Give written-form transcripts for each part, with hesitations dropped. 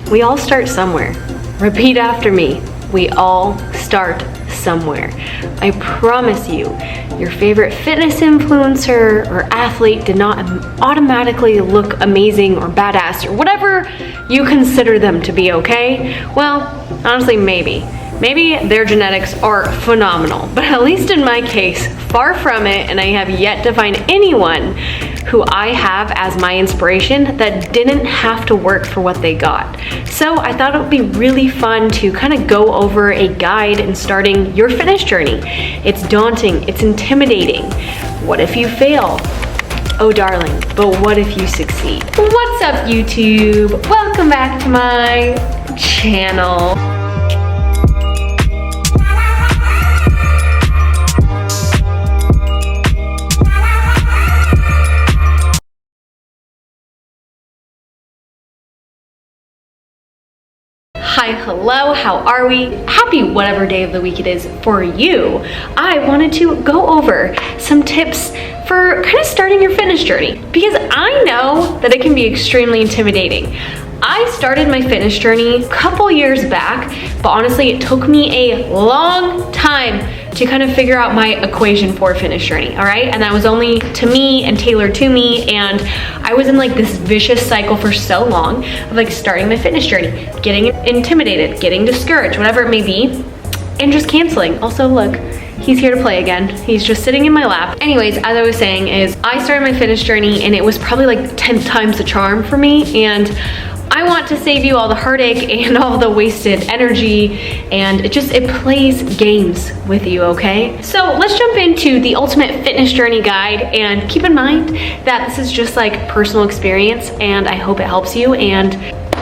We all start somewhere. Repeat after me. We all start somewhere. I promise you, your favorite fitness influencer or athlete did not automatically look amazing or badass or whatever you consider them to be, okay? Well, honestly, maybe. Maybe their genetics are phenomenal, but at least in my case, far from it, and I have yet to find anyone who I have as my inspiration that didn't have to work for what they got. So I thought it would be really fun to kind of go over a guide in starting your fitness journey. It's daunting, it's intimidating. What if you fail? Oh darling, but what if you succeed? What's up YouTube? Welcome back to my channel. Hi, hello, how are we? Happy whatever day of the week it is for you. I wanted to go over some tips for kind of starting your fitness journey because I know that it can be extremely intimidating. I started my fitness journey a couple years back, but honestly, it took me a long time to kind of figure out my equation for fitness journey, all right? And that was only to me and tailored to me, and I was in like this vicious cycle for so long of like starting my fitness journey, getting intimidated, getting discouraged, whatever it may be, and just canceling. Also, look, he's here to play again. He's just sitting in my lap. Anyways, as I was saying is I started my fitness journey and it was probably like 10 times the charm for me, and I want to save you all the heartache and all the wasted energy, and it plays games with you, okay? So let's jump into the ultimate fitness journey guide, and keep in mind that this is just like personal experience, and I hope it helps you, and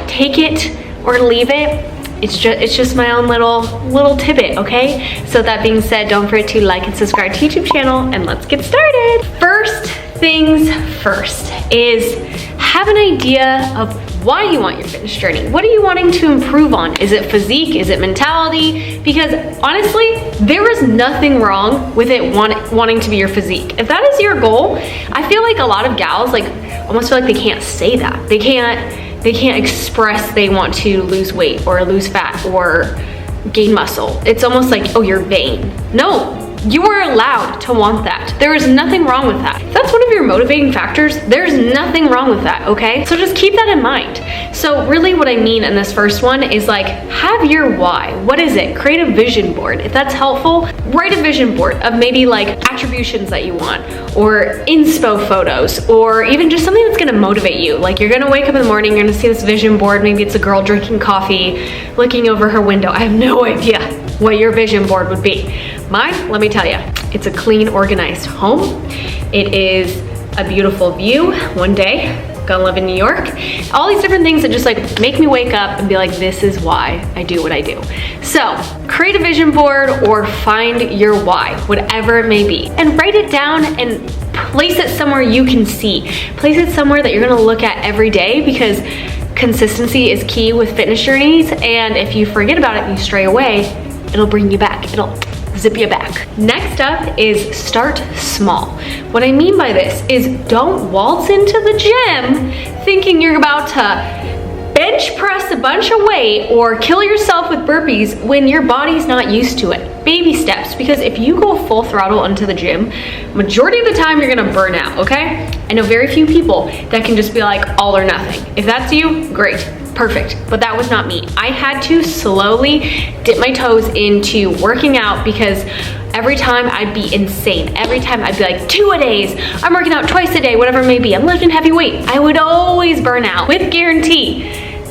take it or leave it. It's just my own little tidbit, okay? So that being said, don't forget to like and subscribe to YouTube channel, and let's get started. First things first is have an idea of why you want your fitness journey. What are you wanting to improve on? Is it physique? Is it mentality? Because honestly, there is nothing wrong with it wanting to be your physique. If that is your goal, I feel like a lot of gals like almost feel like they can't say that. They can't express they want to lose weight or lose fat or gain muscle. It's almost like, oh, you're vain. No. You are allowed to want that. There is nothing wrong with that. If that's one of your motivating factors, there's nothing wrong with that, okay? So just keep that in mind. So really what I mean in this first one is like, have your why. What is it? Create a vision board. If that's helpful, write a vision board of maybe like attributions that you want, or inspo photos, or even just something that's gonna motivate you. Like you're gonna wake up in the morning, you're gonna see this vision board, maybe it's a girl drinking coffee, looking over her window. I have no idea what your vision board would be. Mine, let me tell you, it's a clean, organized home. It is a beautiful view. One day, gonna live in New York. All these different things that just like make me wake up and be like, this is why I do what I do. So create a vision board or find your why, whatever it may be, and write it down and place it somewhere you can see. Place it somewhere that you're gonna look at every day, because consistency is key with fitness journeys, and if you forget about it and you stray away, it'll bring you back. It'll zip you back. Next up is start small. What I mean by this is don't waltz into the gym thinking you're about to bench press a bunch of weight or kill yourself with burpees when your body's not used to it. Baby steps, because if you go full throttle into the gym, majority of the time you're gonna burn out, okay? I know very few people that can just be like all or nothing. If that's you, great. Perfect, but that was not me. I had to slowly dip my toes into working out, because every time I'd be insane. Every time I'd be like 2-a-days, I'm working out twice a day, whatever it may be. I'm lifting heavy weight. I would always burn out with guarantee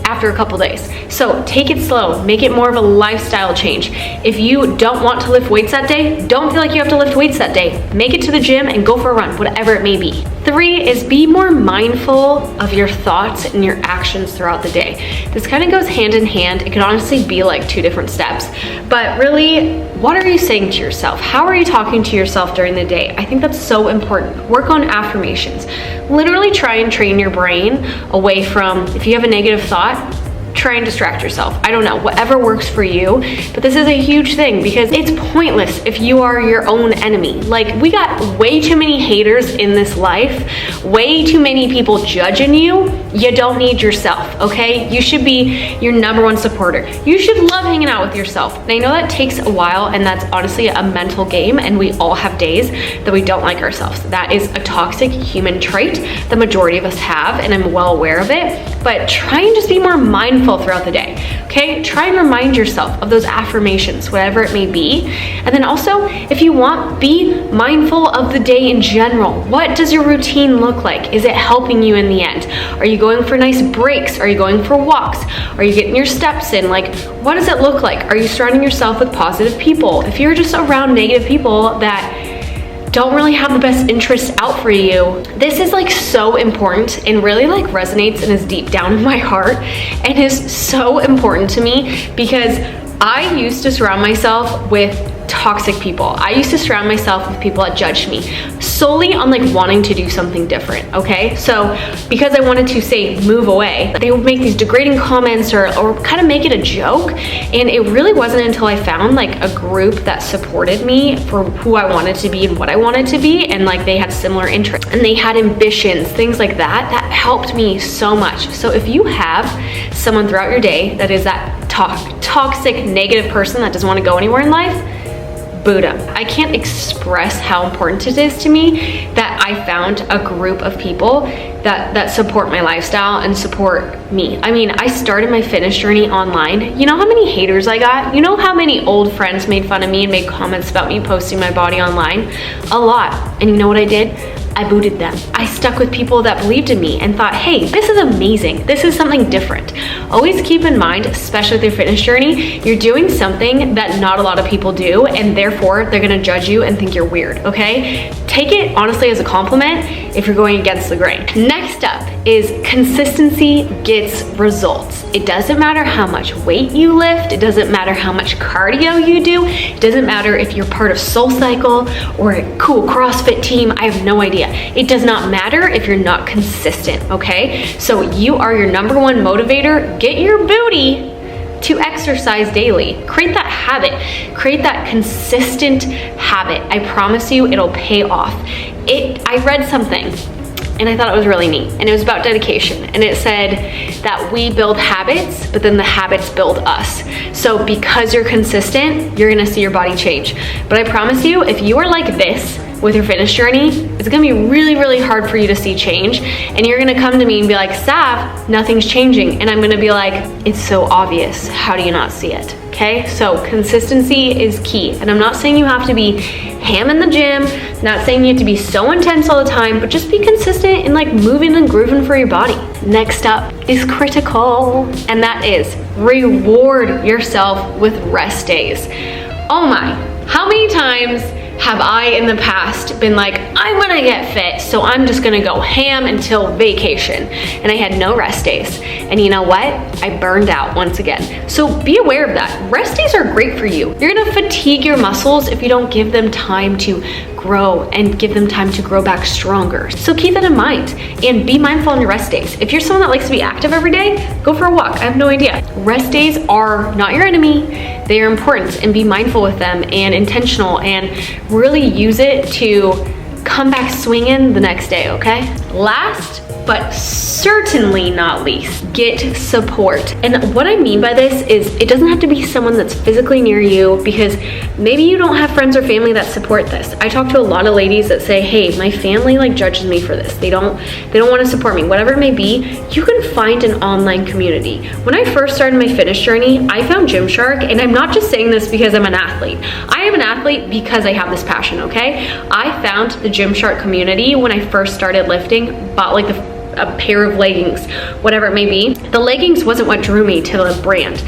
after a couple days. So take it slow, make it more of a lifestyle change. If you don't want to lift weights that day, don't feel like you have to lift weights that day. Make it to the gym and go for a run, whatever it may be. 3 is be more mindful of your thoughts and your actions throughout the day. This kind of goes hand in hand. It could honestly be like 2 different steps, but really, what are you saying to yourself? How are you talking to yourself during the day? I think that's so important. Work on affirmations. Literally try and train your brain away from, if you have a negative thought, try and distract yourself. I don't know, whatever works for you. But this is a huge thing because it's pointless if you are your own enemy. Like, we got way too many haters in this life, way too many people judging you. You don't need yourself, okay? You should be your number one supporter. You should love hanging out with yourself. And I know that takes a while, and that's honestly a mental game, and we all have days that we don't like ourselves. That is a toxic human trait the majority of us have, and I'm well aware of it. But try and just be more mindful throughout the day, okay? Try and remind yourself of those affirmations, whatever it may be. And then also, if you want, be mindful of the day in general. What does your routine look like? Is it helping you in the end? Are you going for nice breaks? Are you going for walks? Are you getting your steps in? Like, what does it look like? Are you surrounding yourself with positive people? If you're just around negative people that don't really have the best interests out for you, this is like so important and really like resonates and is deep down in my heart and is so important to me because I used to surround myself with toxic people. I used to surround myself with people that judged me solely on like wanting to do something different, okay? So because I wanted to say move away, they would make these degrading comments or kind of make it a joke. And it really wasn't until I found like a group that supported me for who I wanted to be and what I wanted to be, and like they had similar interests and they had ambitions, things like that, that helped me so much. So if you have someone throughout your day that is that toxic, negative person that doesn't want to go anywhere in life, boot them. I can't express how important it is to me that I found a group of people that support my lifestyle and support me. I mean, I started my fitness journey online. You know how many haters I got? You know how many old friends made fun of me and made comments about me posting my body online? A lot. And you know what I did? I booted them. I stuck with people that believed in me and thought, hey, this is amazing. This is something different. Always keep in mind, especially with your fitness journey, you're doing something that not a lot of people do, and therefore they're gonna judge you and think you're weird, okay? Take it honestly as a compliment if you're going against the grain. Next up is consistency gets results. It doesn't matter how much weight you lift. It doesn't matter how much cardio you do. It doesn't matter if you're part of SoulCycle or a cool CrossFit team. I have no idea. It does not matter if you're not consistent, okay? So you are your number one motivator. Get your booty to exercise daily. Create that habit. Create that consistent habit. I promise you it'll pay off. I read something and I thought it was really neat, and it was about dedication, and it said that we build habits, but then the habits build us. So because you're consistent, you're gonna see your body change. But I promise you, if you are like this with your fitness journey, it's gonna be really, really hard for you to see change, and you're gonna come to me and be like, Sav, nothing's changing, and I'm gonna be like, it's so obvious, how do you not see it? Okay, so consistency is key, and I'm not saying you have to be ham in the gym, not saying you have to be so intense all the time, but just be consistent in like moving and grooving for your body. Next up is critical, and that is reward yourself with rest days. Oh my, how many times have I in the past been like, I'm gonna get fit, so I'm just gonna go ham until vacation, and I had no rest days. And you know what? I burned out once again. So be aware of that. Rest days are great for you. You're gonna fatigue your muscles if you don't give them time to grow and give them time to grow back stronger. So keep that in mind and be mindful on your rest days. If you're someone that likes to be active every day, go for a walk. I have no idea. Rest days are not your enemy. They are important, and be mindful with them and intentional and really use it to come back swinging the next day, okay? Last but certainly not least, get support. And what I mean by this is it doesn't have to be someone that's physically near you, because maybe you don't have friends or family that support this. I talk to a lot of ladies that say, hey, my family like judges me for this. They don't want to support me, whatever it may be. You can find an online community. When I first started my fitness journey, I found Gymshark, and I'm not just saying this because I'm an athlete. I am an athlete because I have this passion, okay? I found the Gymshark community when I first started lifting, bought like a pair of leggings, whatever it may be. The leggings wasn't what drew me to the brand.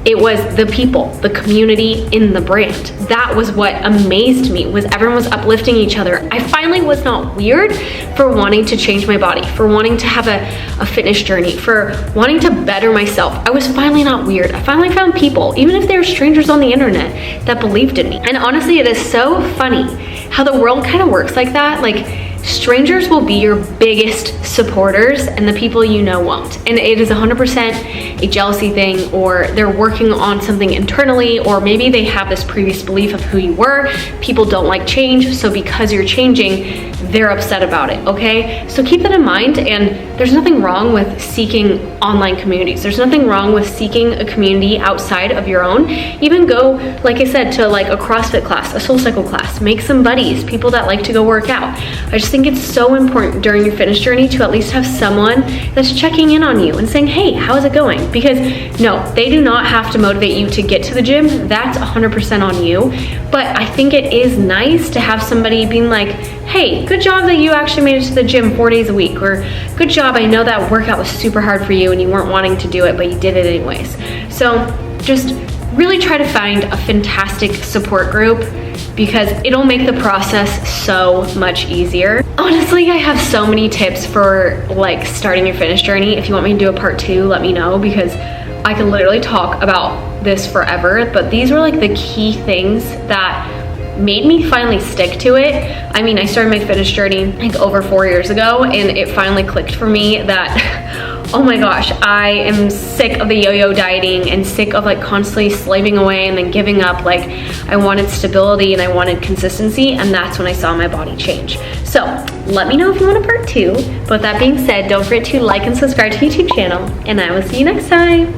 It was the people, the community in the brand. That was what amazed me, was everyone was uplifting each other. I finally was not weird for wanting to change my body, for wanting to have a fitness journey, for wanting to better myself. I was finally not weird. I finally found people, even if they were strangers on the internet, that believed in me. And honestly, it is so funny how the world kind of works like that. Like, strangers will be your biggest supporters and the people you know won't. And it is 100% a jealousy thing, or they're working on something internally, or maybe they have this previous belief of who you were. People don't like change, so because you're changing, they're upset about it, okay? So keep that in mind, and there's nothing wrong with seeking online communities. There's nothing wrong with seeking a community outside of your own. Even go, like I said, to like a CrossFit class, a SoulCycle class, make some buddies, people that like to go work out. I just think it's so important during your fitness journey to at least have someone that's checking in on you and saying, hey, how's it going? Because no, they do not have to motivate you to get to the gym. That's 100% on you. But I think it is nice to have somebody being like, hey, good job that you actually made it to the gym 4 days a week, or good job, I know that workout was super hard for you and you weren't wanting to do it, but you did it anyways. So just really try to find a fantastic support group, because it'll make the process so much easier. Honestly, I have so many tips for like starting your fitness journey. If you want me to do a part 2, let me know, because I could literally talk about this forever, but these were like the key things that made me finally stick to it. I mean, I started my fitness journey like over 4 years ago, and it finally clicked for me that, oh my gosh, I am sick of the yo-yo dieting and sick of like constantly slaving away and then giving up. Like, I wanted stability and I wanted consistency, and that's when I saw my body change. So let me know if you want a part 2. But with that being said, don't forget to like and subscribe to the YouTube channel, and I will see you next time.